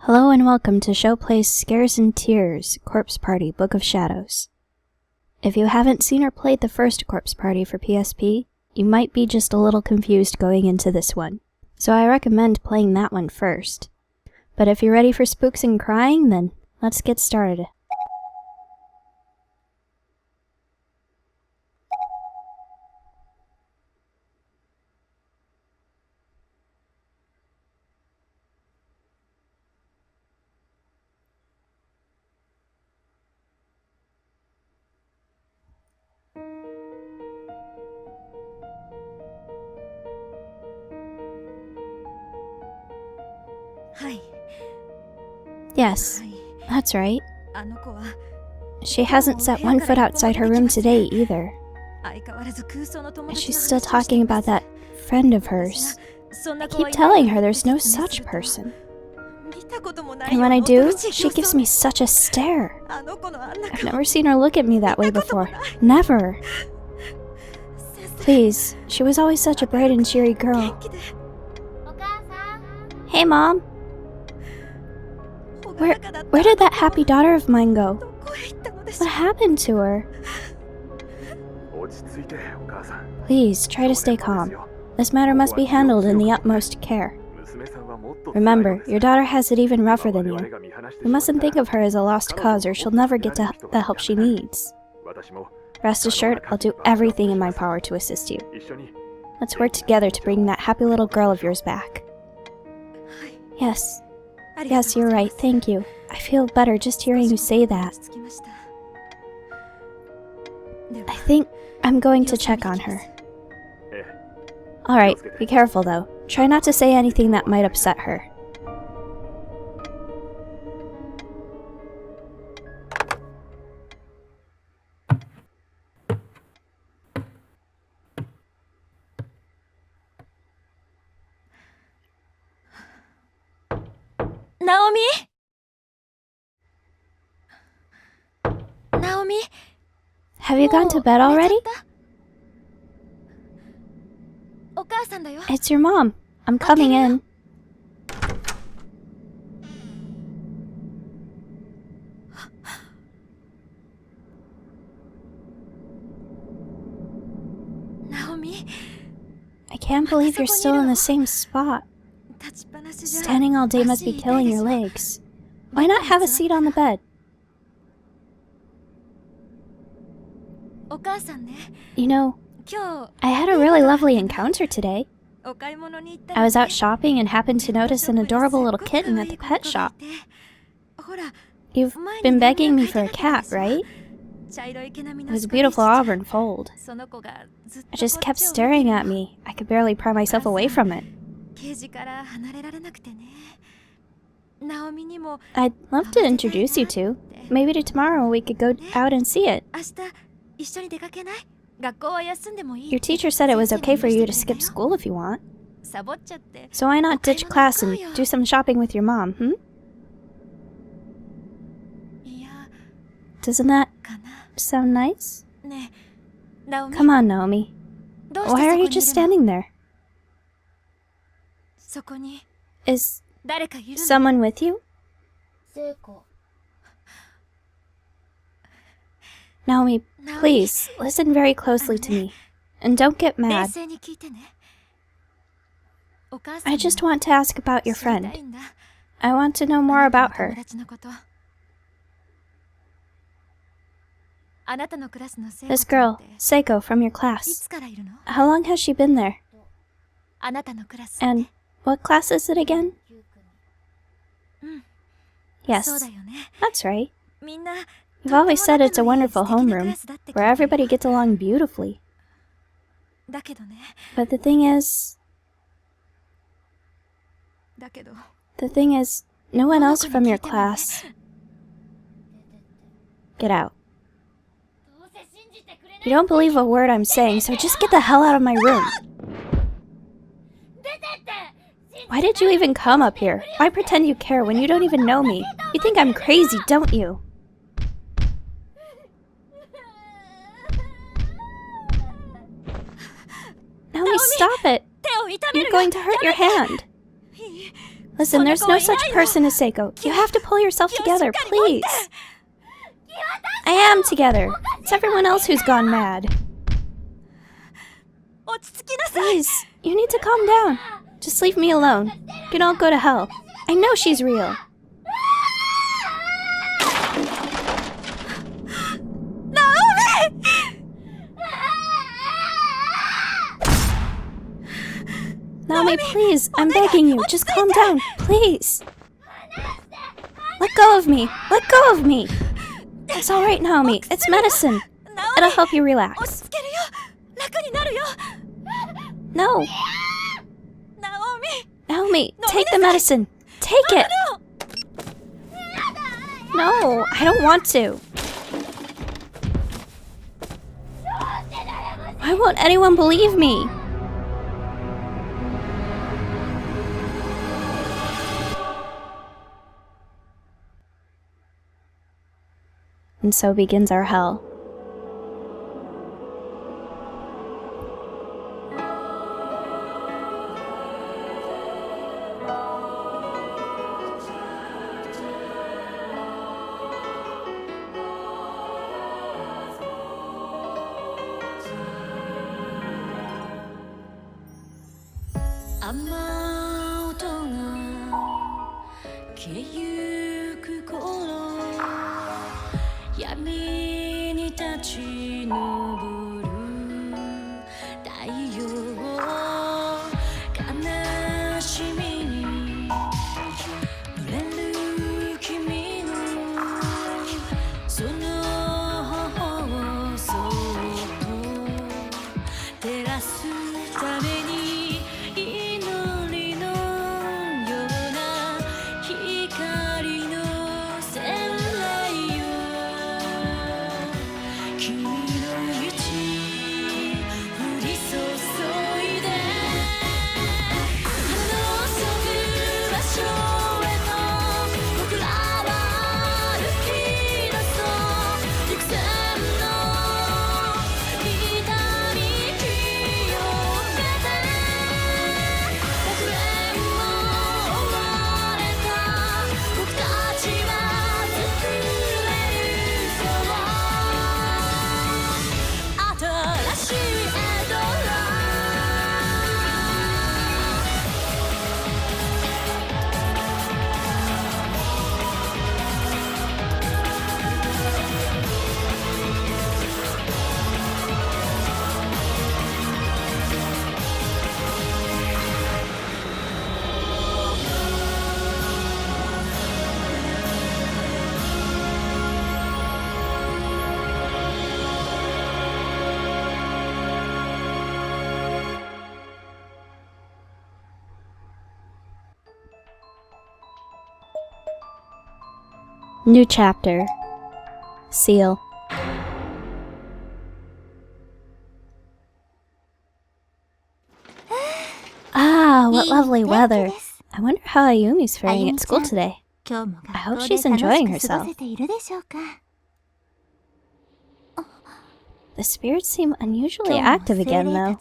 Hello and welcome to Showplay's Scares and Tears Corpse Party Book of Shadows. If you haven't seen or played the first Corpse Party for PSP, you might be just a little confused going into this one, so I recommend playing that one first. But if you're ready for spooks and crying, then let's get started. Yes, that's right. She hasn't set one foot outside her room today either. And she's still talking about that friend of hers. I keep telling her there's no such person. And when I do, she gives me such a stare. I've never seen her look at me that way before. Never. Please, she was always such a bright and cheery girl. Hey, Mom. Where did that happy daughter of mine go? What happened to her? Please, try to stay calm. This matter must be handled in the utmost care. Remember, your daughter has it even rougher than you. You mustn't think of her as a lost cause or she'll never get the help she needs. Rest assured, I'll do everything in my power to assist you. Let's work together to bring that happy little girl of yours back. Yes. Yes, you're right, thank you. I feel better just hearing you say that. I think I'm going to check on her. Alright, be careful though. Try not to say anything that might upset her. Naomi? Have you gone to bed already? It's your mom. I'm coming in. Naomi? I can't believe you're still in the same spot. Standing all day must be killing your legs. Why not have a seat on the bed? You know, I had a really lovely encounter today. I was out shopping and happened to notice an adorable little kitten at the pet shop. You've been begging me for a cat, right? It was a beautiful auburn fold. It just kept staring at me. I could barely pry myself away from it. I'd love to introduce you to. Maybe tomorrow we could go out and see it. Your teacher said it was okay for you to skip school if you want. So why not ditch class and do some shopping with your mom, Doesn't that sound nice? Come on, Naomi. Why are you just standing there? Is someone with you? Naomi, please, listen very closely to me. And don't get mad. I just want to ask about your friend. I want to know more about her. This girl, Seiko, from your class. How long has she been there? And what class is it again? Yes, that's right. You've always said it's a wonderful homeroom, where everybody gets along beautifully. But the thing is, no one else from your class. Get out. You don't believe a word I'm saying, so just get the hell out of my room. Why did you even come up here? Why pretend you care when you don't even know me? You think I'm crazy, don't you? Naomi, stop it! You're going to hurt your hand. Listen, there's no such person as Seiko. You have to pull yourself together, please. I am together. It's everyone else who's gone mad. Please, you need to calm down. Just leave me alone. You can all go to hell. I know she's real. Naomi, please, I'm begging you, just calm down, please. Let go of me, let go of me. It's alright, Naomi, it's medicine. It'll help you relax. No. Naomi, take the medicine. Take it. No, I don't want to. Why won't anyone believe me? And so begins our hell. New chapter. Seal. Ah, what lovely weather. I wonder how Ayumi's faring at school today. I hope she's enjoying herself. The spirits seem unusually active again, though.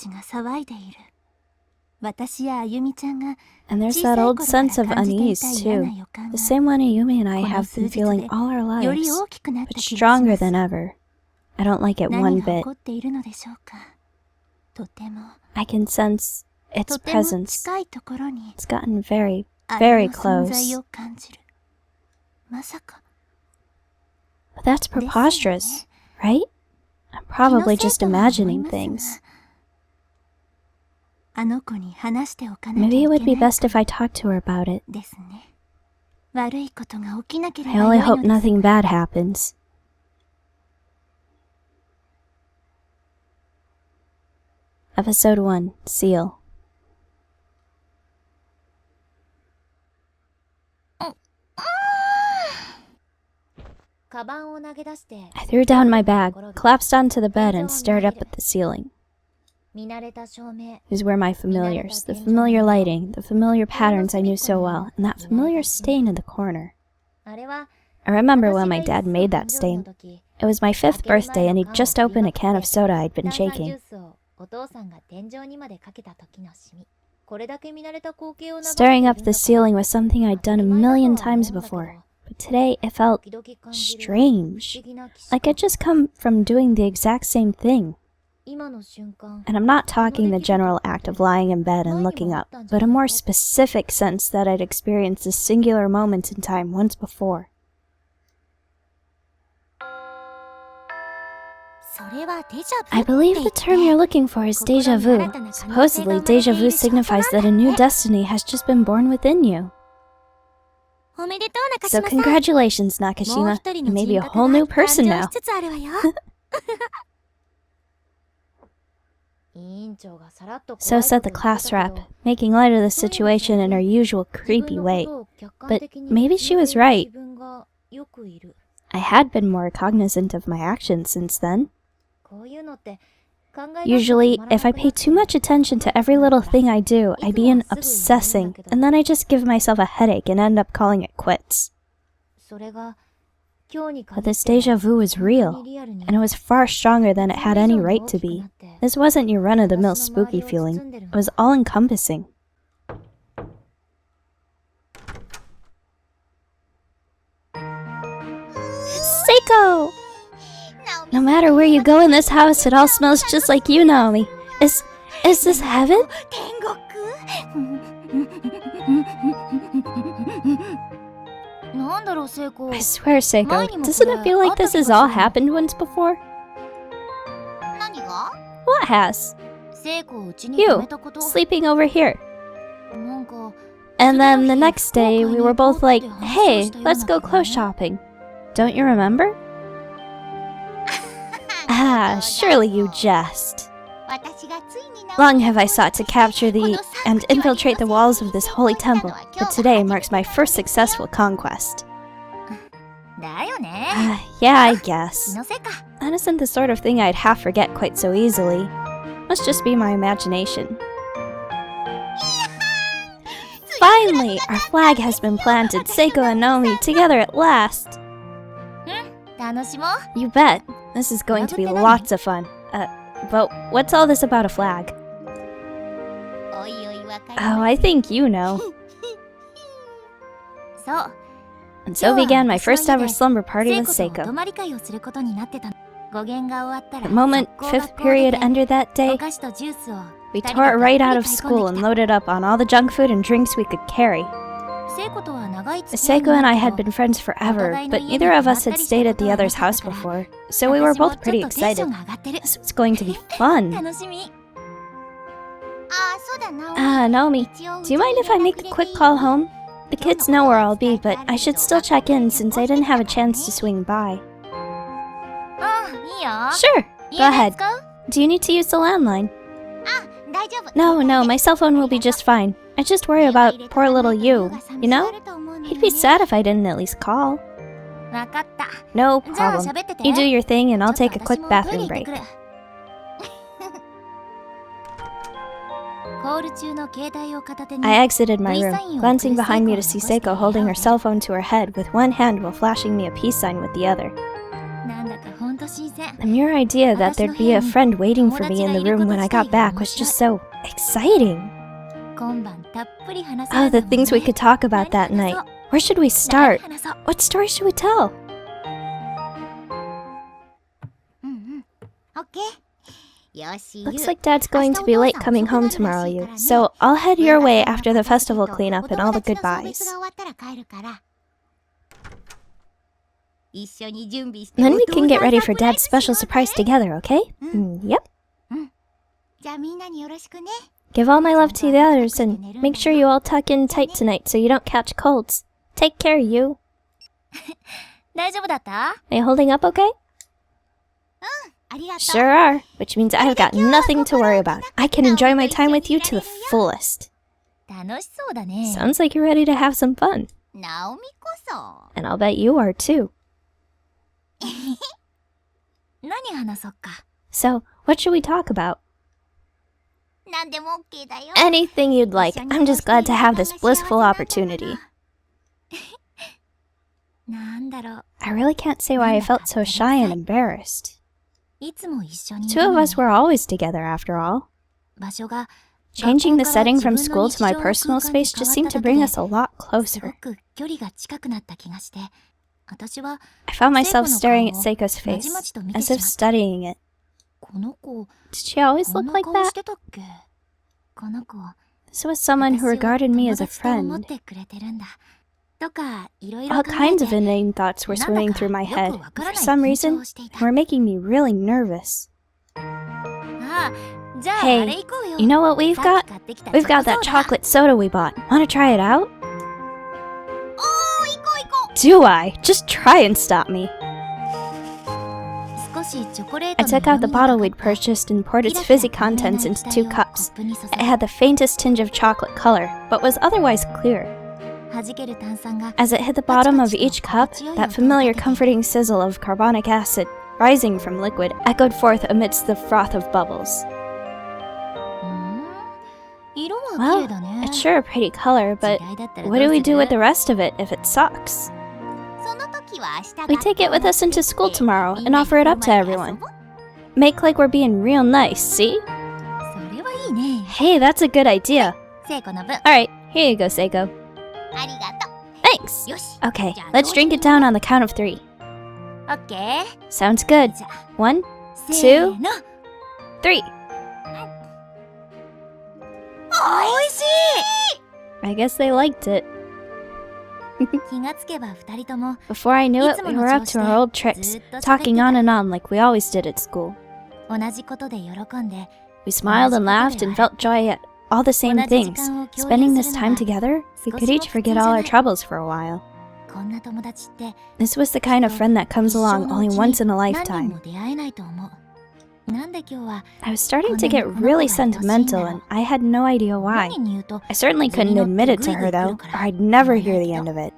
And there's that old sense of unease, too. The same one Ayumi and I have been feeling all our lives, but stronger than ever. I don't like it one bit. I can sense its presence. It's gotten very, very close. But that's preposterous, right? I'm probably just imagining things. Maybe it would be best if I talked to her about it. I only hope nothing bad happens. Episode 1, Seal. I threw down my bag, collapsed onto the bed, and stared up at the ceiling. These were my familiars, the familiar lighting, the familiar patterns I knew so well, and that familiar stain in the corner. I remember when my dad made that stain. It was my 5th birthday, and he'd just opened a can of soda I'd been shaking. Staring up at the ceiling was something I'd done a million times before, but today it felt strange, like I'd just come from doing the exact same thing. And I'm not talking the general act of lying in bed and looking up, but a more specific sense that I'd experienced a singular moment in time once before. I believe the term you're looking for is déjà vu. Supposedly, déjà vu signifies that a new destiny has just been born within you. So congratulations, Nakashima. You may be a whole new person now. So said the class rep, making light of the situation in her usual creepy way. But maybe she was right. I had been more cognizant of my actions since then. Usually, if I pay too much attention to every little thing I do, I begin obsessing, and then I just give myself a headache and end up calling it quits. But this déjà vu was real, and it was far stronger than it had any right to be. This wasn't your run-of-the-mill spooky feeling. It was all-encompassing. Seiko! No matter where you go in this house, it all smells just like you, Naomi. Is this heaven? I swear, Seiko, doesn't it feel like this has all happened once before? What has? You, sleeping over here. And then the next day, we were both like, hey, let's go clothes shopping. Don't you remember? Ah, surely you jest. Long have I sought to capture and infiltrate the walls of this holy temple, but today marks my first successful conquest. Yeah, I guess. That isn't the sort of thing I'd half forget quite so easily. Must just be my imagination. Finally, our flag has been planted, Seiko and Naomi together at last. You bet. This is going to be lots of fun. But what's all this about a flag? Oh, I think you know. And so began my first ever slumber party with Seiko. The moment 5th period ended that day, we tore it right out of school and loaded up on all the junk food and drinks we could carry. Seiko and I had been friends forever, but neither of us had stayed at the other's house before, so we were both pretty excited. This was going to be fun. Naomi, do you mind if I make a quick call home? The kids know where I'll be, but I should still check in since I didn't have a chance to swing by. Sure, go ahead. Do you need to use the landline? No, my cell phone will be just fine. I just worry about poor little you know? He'd be sad if I didn't at least call. No problem. You do your thing and I'll take a quick bathroom break. I exited my room, glancing behind me to see Seiko holding her cell phone to her head with one hand while flashing me a peace sign with the other. The mere idea that there'd be a friend waiting for me in the room when I got back was just so exciting. Oh, the things we could talk about that night. Where should we start? What story should we tell? Looks like Dad's going to be late coming home tomorrow, Yu, so I'll head your way after the festival cleanup and all the goodbyes. Then we can get ready for Dad's special surprise together, okay? Yep. Give all my love to the others and make sure you all tuck in tight tonight so you don't catch colds. Take care, Yu. Are you holding up okay? Sure are, which means I've got nothing to worry about. I can enjoy my time with you to the fullest. Sounds like you're ready to have some fun. And I'll bet you are too. So, what should we talk about? Anything you'd like. I'm just glad to have this blissful opportunity. I really can't say why I felt so shy and embarrassed. 2 of us were always together after all. Changing the setting from school to my personal space just seemed to bring us a lot closer. I found myself staring at Seiko's face, as if studying it. Did she always look like that? This was someone who regarded me as a friend. All kinds of inane thoughts were swimming through my head, and for some reason, they were making me really nervous. Hey, you know what we've got? We've got that chocolate soda we bought. Wanna try it out? Do I? Just try and stop me. I took out the bottle we'd purchased and poured its fizzy contents into 2 cups. It had the faintest tinge of chocolate color, but was otherwise clear. As it hit the bottom of each cup, that familiar comforting sizzle of carbonic acid, rising from liquid, echoed forth amidst the froth of bubbles. Well, it's sure a pretty color, but what do we do with the rest of it if it sucks? We take it with us into school tomorrow and offer it up to everyone. Make like we're being real nice, see? Hey, that's a good idea. Alright, here you go, Seiko. Thanks! Okay, let's drink it down on the count of 3. Sounds good. 1, 2, 3. I guess they liked it. Before I knew it, we were up to our old tricks, talking on and on like we always did at school. We smiled and laughed and felt joy at all the same things. Spending this time together, we could each forget all our troubles for a while. This was the kind of friend that comes along only once in a lifetime. I was starting to get really sentimental and I had no idea why. I certainly couldn't admit it to her though, or I'd never hear the end of it.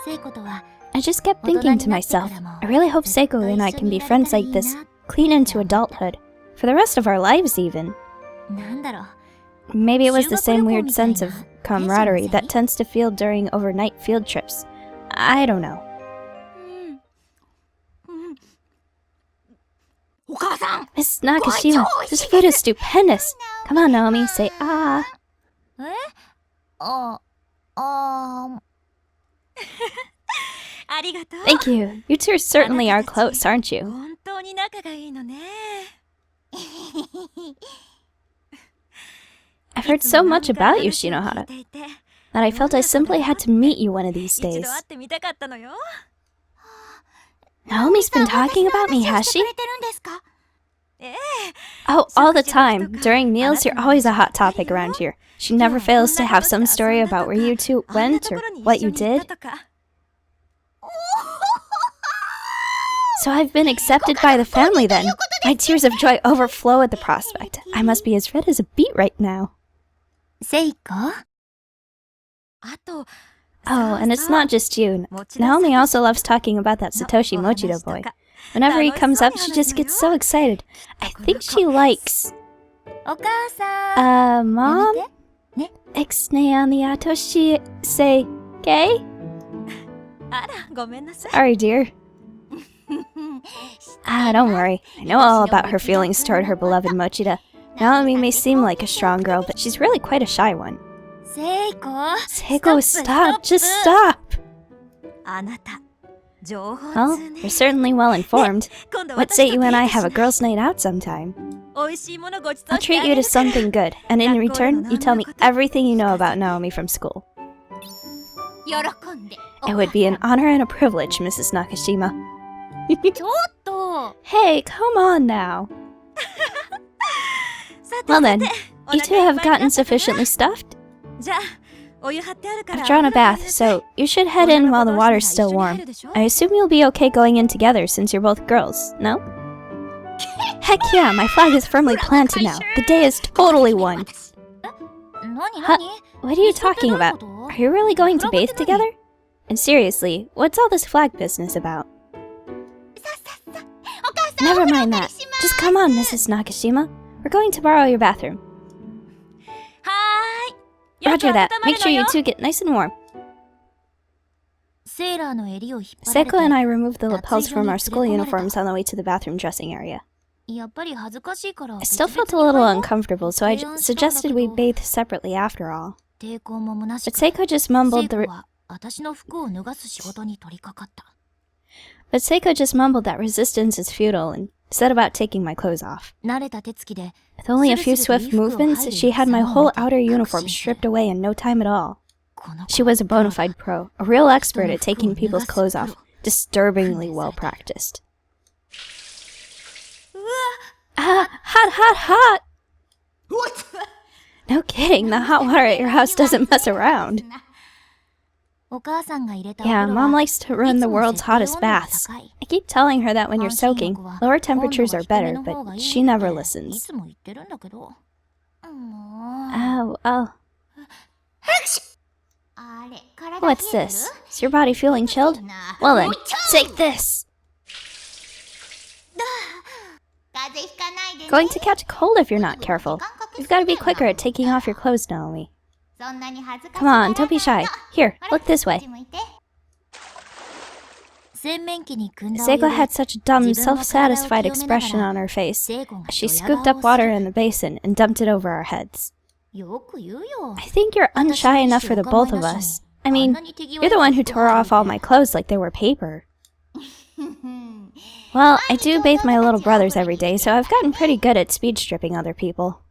I just kept thinking to myself, I really hope Seiko and I can be friends like this, clean into adulthood, for the rest of our lives even. Maybe it was the same weird sense of camaraderie that tends to feel during overnight field trips. I don't know. Miss Nakashima, this food is stupendous. Come on, Naomi, say ah. Thank you. You two certainly are close, aren't you? I've heard so much about you, Shinohara, that I felt I simply had to meet you one of these days. Naomi's been talking about me, has she? Oh, all the time. During meals, you're always a hot topic around here. She never fails to have some story about where you two went or what you did. So I've been accepted by the family then. My tears of joy overflow at the prospect. I must be as red as a beet right now. Oh, and it's not just you. Naomi also loves talking about that Satoshi Mochido boy. Whenever he comes up, she just gets so excited. I think she likes... Mom? Ixnay on the Atoshi say gay? Sorry, dear. Don't worry. I know all about her feelings toward her beloved Mochida. Naomi may seem like a strong girl, but she's really quite a shy one. Seiko, stop! Just stop! Well, you're certainly well informed. What say you and I have a girls' night out sometime? I'll treat you to something good, and in return, you tell me everything you know about Naomi from school. It would be an honor and a privilege, Mrs. Nakashima. Hey, come on now. Well then, you two have gotten sufficiently stuffed? I've drawn a bath, so you should head in while the water's still warm. I assume you'll be okay going in together since you're both girls, no? Heck yeah, my flag is firmly planted now. The day is totally won. Huh? What are you talking about? Are you really going to bathe together? And seriously, what's all this flag business about? Never mind that. Just come on, Mrs. Nakashima. We're going to borrow your bathroom. Roger that. Make sure you two get nice and warm. Seiko and I removed the lapels from our school uniforms on the way to the bathroom dressing area. I still felt a little uncomfortable, so I suggested we bathe separately after all. But Seiko just mumbled that resistance is futile and set about taking my clothes off. With only a few swift movements, she had my whole outer uniform stripped away in no time at all. She was a bona fide pro, a real expert at taking people's clothes off, disturbingly well practiced. Hot! What? No kidding, the hot water at your house doesn't mess around. Yeah, Mom likes to run the world's hottest baths. I keep telling her that when you're soaking, lower temperatures are better, but she never listens. Oh. What's this? Is your body feeling chilled? Well then, take this! Going to catch a cold if you're not careful. You've got to be quicker at taking off your clothes, Naomi. Come on, don't be shy. Here, look this way. Seiko had such a dumb, self-satisfied expression on her face as she scooped up water in the basin and dumped it over our heads. I think you're unshy enough for the both of us. I mean, you're the one who tore off all my clothes like they were paper. Well, I do bathe my little brothers every day, so I've gotten pretty good at speed stripping other people.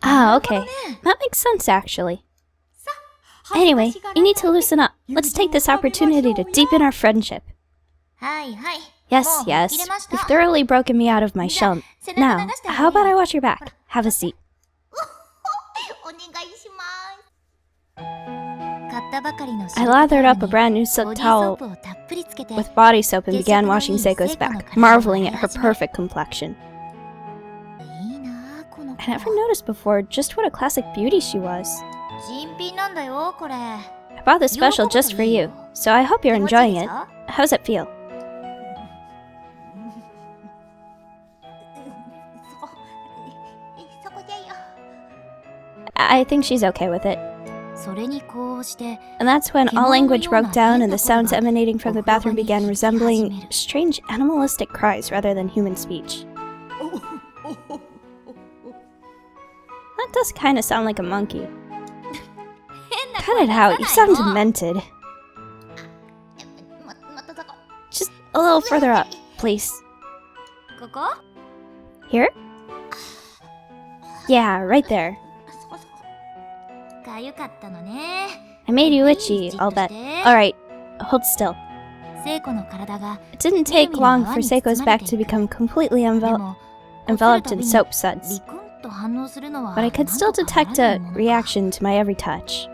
Okay. That makes sense, actually. Anyway, you need to loosen up. Let's take this opportunity to deepen our friendship. Yes. You've thoroughly broken me out of my shell. Now, how about I watch your back? Have a seat. I lathered up a brand new silk towel with body soap and began washing Seiko's back, marveling at her perfect complexion. I never noticed before just what a classic beauty she was. I bought this special just for you, so I hope you're enjoying it. How's it feel? I think she's okay with it. And that's when all language broke down and the sounds emanating from the bathroom began resembling strange animalistic cries rather than human speech. That does kind of sound like a monkey. Cut it out, you sound demented. Just a little further up, please. Here? Yeah, right there. I made you itchy, I'll bet. Alright, hold still. It didn't take long for Seiko's back to become completely enveloped in soap suds. But I could still detect a reaction to my every touch.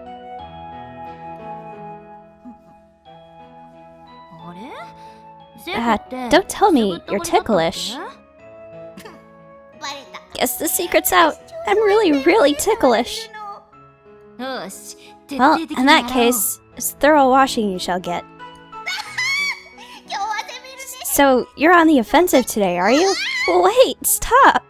Don't tell me you're ticklish. Guess the secret's out. I'm really ticklish. Well, in that case, it's thorough washing you shall get. So, you're on the offensive today, are you? Wait, stop!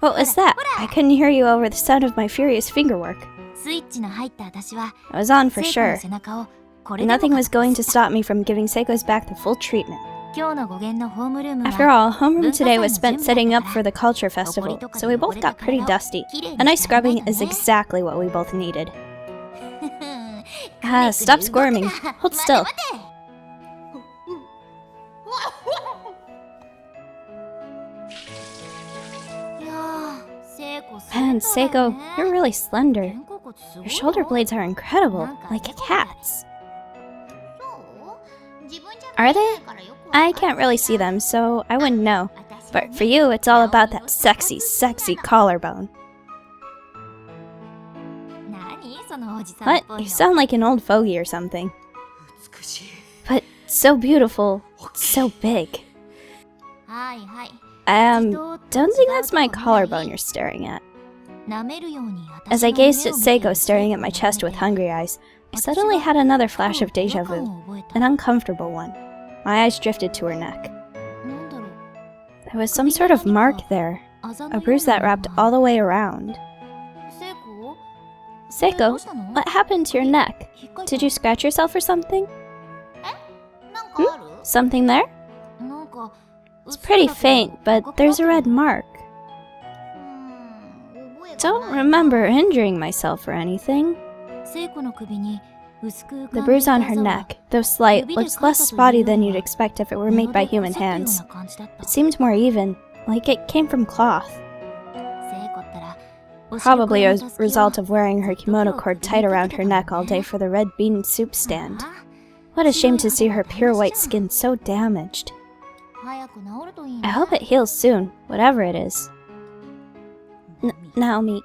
What was that? I couldn't hear you over the sound of my furious fingerwork. I was on for sure. And nothing was going to stop me from giving Seiko's back the full treatment. After all, homeroom today was spent setting up for the culture festival, so we both got pretty dusty. A nice scrubbing is exactly what we both needed. Stop squirming. Hold still. Man, Seiko, you're really slender. Your shoulder blades are incredible, like a cat's. Are they? I can't really see them, so I wouldn't know. But for you, it's all about that sexy collarbone. What? You sound like an old fogey or something. But so beautiful, so big. Don't think that's my collarbone you're staring at. As I gazed at Seiko staring at my chest with hungry eyes, I suddenly had another flash of deja vu, an uncomfortable one. My eyes drifted to her neck. There was some sort of mark there, a bruise that wrapped all the way around. Seiko, what happened to your neck? Did you scratch yourself or something? Something there? It's pretty faint, but there's a red mark. Don't remember injuring myself or anything. The bruise on her neck, though slight, looks less spotty than you'd expect if it were made by human hands. It seemed more even, like it came from cloth. Probably a result of wearing her kimono cord tight around her neck all day for the red bean soup stand. What a shame to see her pure white skin so damaged. I hope it heals soon, whatever it is. Naomi.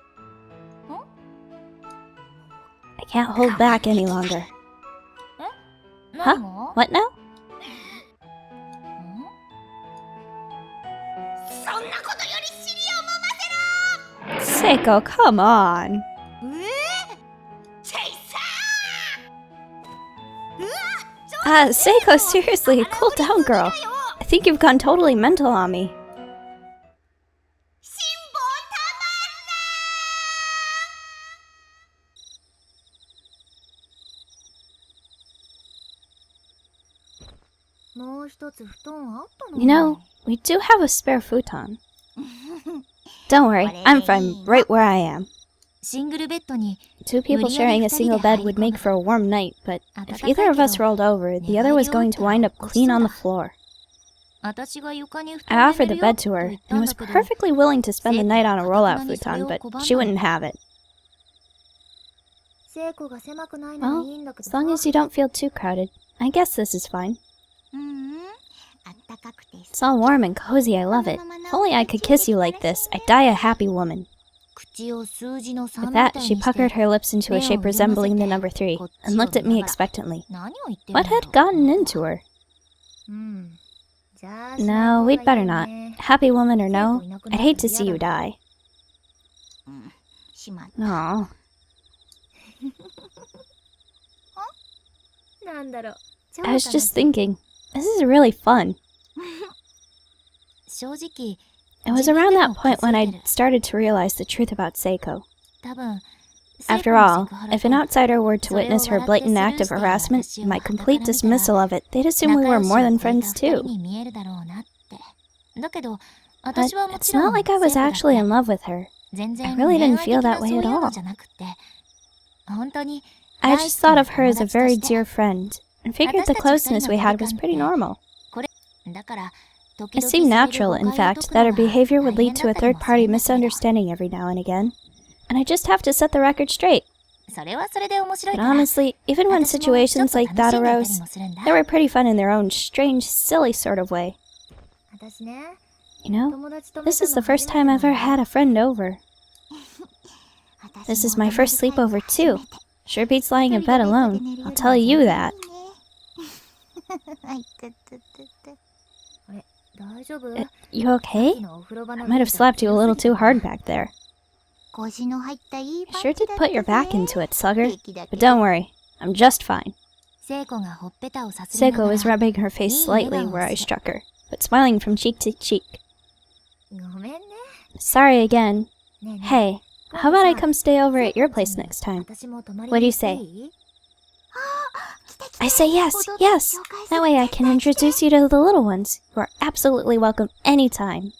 I can't hold back any longer. Huh? What now? Seiko, come on! Seiko, seriously, cool down, girl. I think you've gone totally mental on me. You know, we do have a spare futon. Don't worry, I'm fine right where I am. 2 people sharing a single bed would make for a warm night, but if either of us rolled over, the other was going to wind up clean on the floor. I offered the bed to her, and was perfectly willing to spend the night on a rollout futon, but she wouldn't have it. Well, as long as you don't feel too crowded, I guess this is fine. It's all warm and cozy, I love it. If only I could kiss you like this, I'd die a happy woman. With that, she puckered her lips into a shape resembling the number 3, and looked at me expectantly. What had gotten into her? No, we'd better not. Happy woman or no, I'd hate to see you die. Aww. I was just thinking, this is really fun. It was around that point when I started to realize the truth about Seiko. After all, if an outsider were to witness her blatant act of harassment, my complete dismissal of it, they'd assume we were more than friends too. But it's not like I was actually in love with her. I really didn't feel that way at all. I just thought of her as a very dear friend, and figured the closeness we had was pretty normal. It seemed natural, in fact, that her behavior would lead to a third-party misunderstanding every now and again, and I just have to set the record straight. But honestly, even when situations like that arose, they were pretty fun in their own strange, silly sort of way. You know, this is the first time I've ever had a friend over. This is my first sleepover, too. Sure beats lying in bed alone, I'll tell you that. You okay? I might have slapped you a little too hard back there. You sure did put your back into it, slugger. But don't worry, I'm just fine. Seiko was rubbing her face slightly where I struck her, but smiling from cheek to cheek. Sorry again. Hey, how about I come stay over at your place next time? What do you say? I say yes, yes! That way I can introduce you to the little ones. You are absolutely welcome anytime.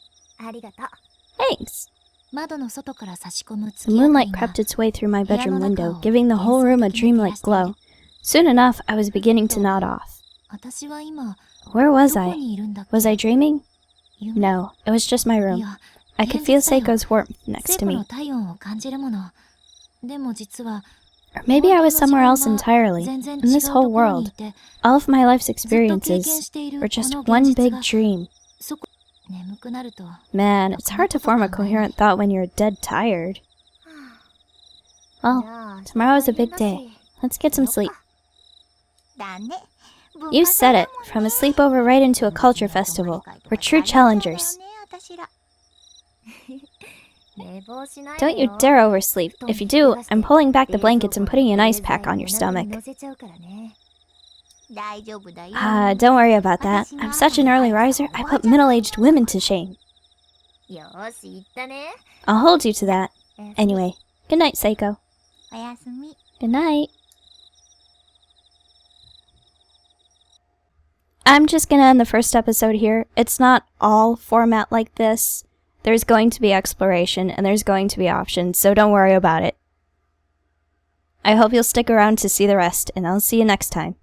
Thanks! The moonlight crept its way through my bedroom window, giving the whole room a dreamlike glow. Soon enough, I was beginning to nod off. Where was I? Was I dreaming? No, it was just my room. I could feel Seiko's warmth next to me. Or maybe I was somewhere else entirely, in this whole world. All of my life's experiences were just one big dream. Man, it's hard to form a coherent thought when you're dead tired. Well, tomorrow is a big day. Let's get some sleep. You said it, from a sleepover right into a culture festival. We're true challengers. Don't you dare oversleep. If you do, I'm pulling back the blankets and putting an ice pack on your stomach. Don't worry about that. I'm such an early riser, I put middle-aged women to shame. I'll hold you to that. Anyway, good night, Seiko. Good night. I'm just gonna end the first episode here. It's not all format like this. There's going to be exploration, and there's going to be options, so don't worry about it. I hope you'll stick around to see the rest, and I'll see you next time.